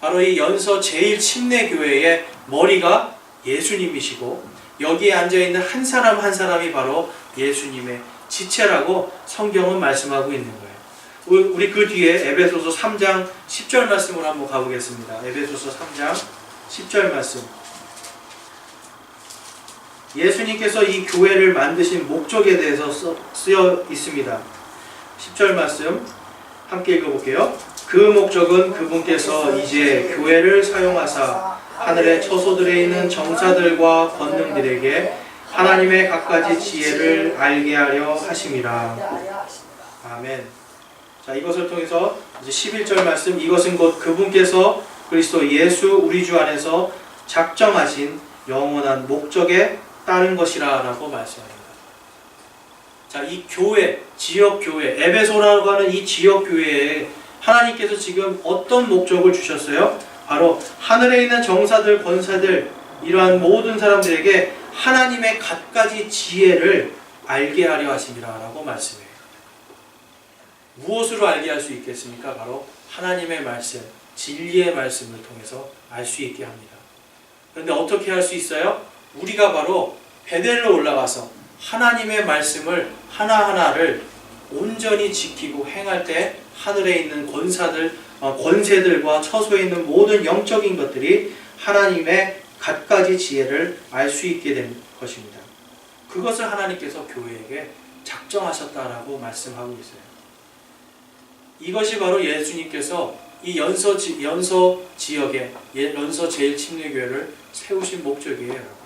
바로 이 연서 제1침례교회의 머리가 예수님이시고 여기에 앉아있는 한 사람 한 사람이 바로 예수님의 지체라고 성경은 말씀하고 있는 거예요. 우리 그 뒤에 에베소서 3장 10절 말씀으로 한번 가보겠습니다. 에베소서 3장 10절 말씀. 예수님께서 이 교회를 만드신 목적에 대해서 쓰여 있습니다. 10절 말씀 함께 읽어볼게요. 그 목적은 그분께서 이제 교회를 사용하사 하늘의 처소들에 있는 정사들과 권능들에게 하나님의 갖가지 지혜를 알게 하려 하심이라. 아멘. 자, 이것을 통해서 이제 11절 말씀, 이것은 곧 그분께서 그리스도 예수 우리 주 안에서 작정하신 영원한 목적에 따른 것이라 라고 말씀합니다. 자, 이 교회, 지역교회, 에베소라고 하는 이 지역교회에 하나님께서 지금 어떤 목적을 주셨어요? 바로 하늘에 있는 정사들, 권사들, 이러한 모든 사람들에게 하나님의 갖가지 지혜를 알게 하려 하심이라 라고 말씀해요. 무엇으로 알게 할 수 있겠습니까? 바로 하나님의 말씀, 진리의 말씀을 통해서 알 수 있게 합니다. 그런데 어떻게 할 수 있어요? 우리가 바로 베델로 올라가서 하나님의 말씀을 하나하나를 온전히 지키고 행할 때 하늘에 있는 권사들, 권세들과 처소에 있는 모든 영적인 것들이 하나님의 갖가지 지혜를 알 수 있게 된 것입니다. 그것을 하나님께서 교회에게 작정하셨다라고 말씀하고 있어요. 이것이 바로 예수님께서 이 연서 지역에 연서 제1침례교회를 세우신 목적이에요.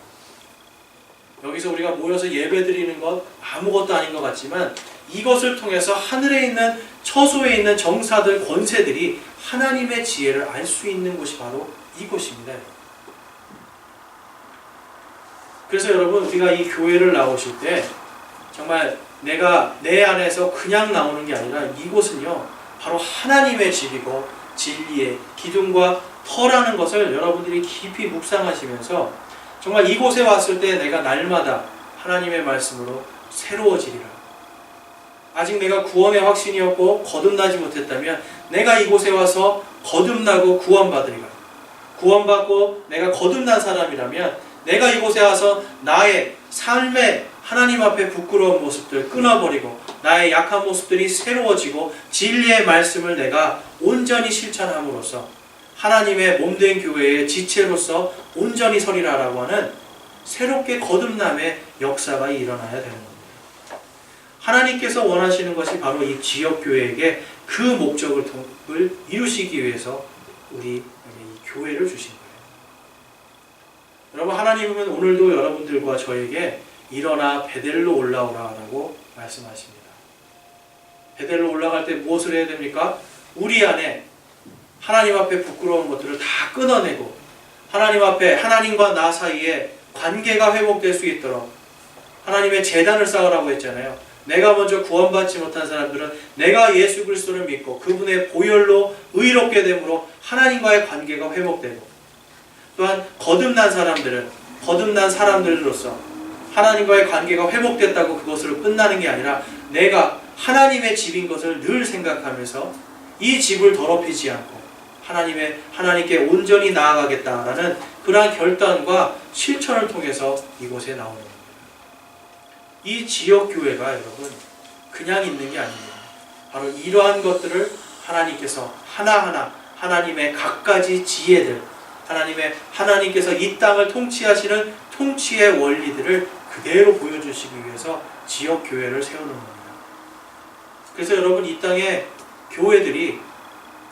여기서 우리가 모여서 예배드리는 것 아무것도 아닌 것 같지만 이것을 통해서 하늘에 있는 처소에 있는 정사들, 권세들이 하나님의 지혜를 알 수 있는 곳이 바로 이곳입니다. 그래서 여러분, 우리가 이 교회를 나오실 때 정말 내가 내 안에서 그냥 나오는 게 아니라 이곳은요 바로 하나님의 집이고 진리의 기둥과 터라는 것을 여러분들이 깊이 묵상하시면서 정말 이곳에 왔을 때 내가 날마다 하나님의 말씀으로 새로워지리라. 아직 내가 구원의 확신이 없고 거듭나지 못했다면 내가 이곳에 와서 거듭나고 구원받으리라. 구원받고 내가 거듭난 사람이라면 내가 이곳에 와서 나의 삶의 하나님 앞에 부끄러운 모습들 끊어버리고 나의 약한 모습들이 새로워지고 진리의 말씀을 내가 온전히 실천함으로써 하나님의 몸된 교회의 지체로서 온전히 서리라라고 하는 새롭게 거듭남의 역사가 일어나야 되는 겁니다. 하나님께서 원하시는 것이 바로 이 지역교회에게 그 목적을 이루시기 위해서 우리 교회를 주신 거예요. 여러분, 하나님은 오늘도 여러분들과 저에게 일어나 베델로 올라오라라고 말씀하십니다. 베델로 올라갈 때 무엇을 해야 됩니까? 우리 안에 하나님 앞에 부끄러운 것들을 다 끊어내고 하나님 앞에 하나님과 나 사이에 관계가 회복될 수 있도록 하나님의 제단을 쌓으라고 했잖아요. 내가 먼저 구원받지 못한 사람들은 내가 예수 그리스도를 믿고 그분의 보혈로 의롭게 됨으로 하나님과의 관계가 회복되고, 또한 거듭난 사람들은 거듭난 사람들로서 하나님과의 관계가 회복됐다고 그것으로 끝나는 게 아니라 내가 하나님의 집인 것을 늘 생각하면서 이 집을 더럽히지 않고 하나님께 온전히 나아가겠다라는 그러한 결단과 실천을 통해서 이곳에 나오는 겁니다. 이 지역교회가 여러분 그냥 있는 게 아닙니다. 바로 이러한 것들을 하나님께서 하나하나 하나님의 갖가지 지혜들, 하나님께서 이 땅을 통치하시는 통치의 원리들을 그대로 보여주시기 위해서 지역교회를 세우는 겁니다. 그래서 여러분, 이 땅에 교회들이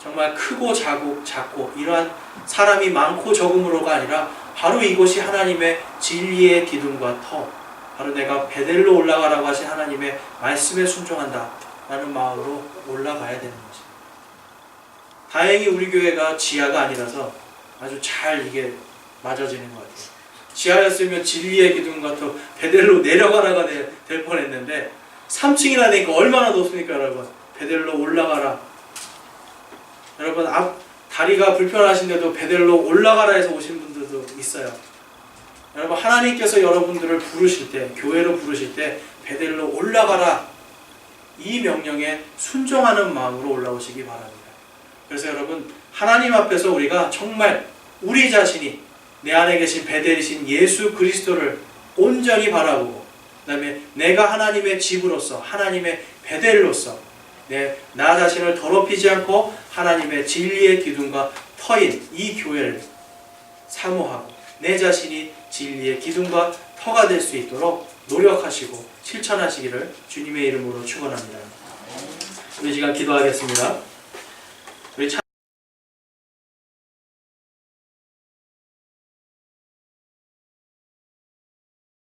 정말 크고 작고 이러한 사람이 많고 적음으로가 아니라 바로 이곳이 하나님의 진리의 기둥과 터, 바로 내가 베델로 올라가라고 하신 하나님의 말씀에 순종한다 라는 마음으로 올라가야 되는 것입니다. 다행히 우리 교회가 지하가 아니라서 아주 잘 이게 맞아지는 것 같아요. 지하였으면 진리의 기둥과 터 베델로 내려가라가 될 뻔했는데 3층이나 되니까 얼마나 높습니까 여러분? 베델로 올라가라. 여러분 앞 다리가 불편하신데도 베델로 올라가라 해서 오신 분들도 있어요. 여러분 하나님께서 여러분들을 부르실 때, 교회로 부르실 때 베델로 올라가라, 이 명령에 순종하는 마음으로 올라오시기 바랍니다. 그래서 여러분 하나님 앞에서 우리가 정말 우리 자신이 내 안에 계신 베델이신 예수 그리스도를 온전히 바라보고, 그 다음에 내가 하나님의 집으로서, 하나님의 베델로서 나 자신을 더럽히지 않고 하나님의 진리의 기둥과 터인 이 교회를 사모하고 내 자신이 진리의 기둥과 터가 될 수 있도록 노력하시고 실천하시기를 주님의 이름으로 축원합니다. 우리 시간 기도하겠습니다.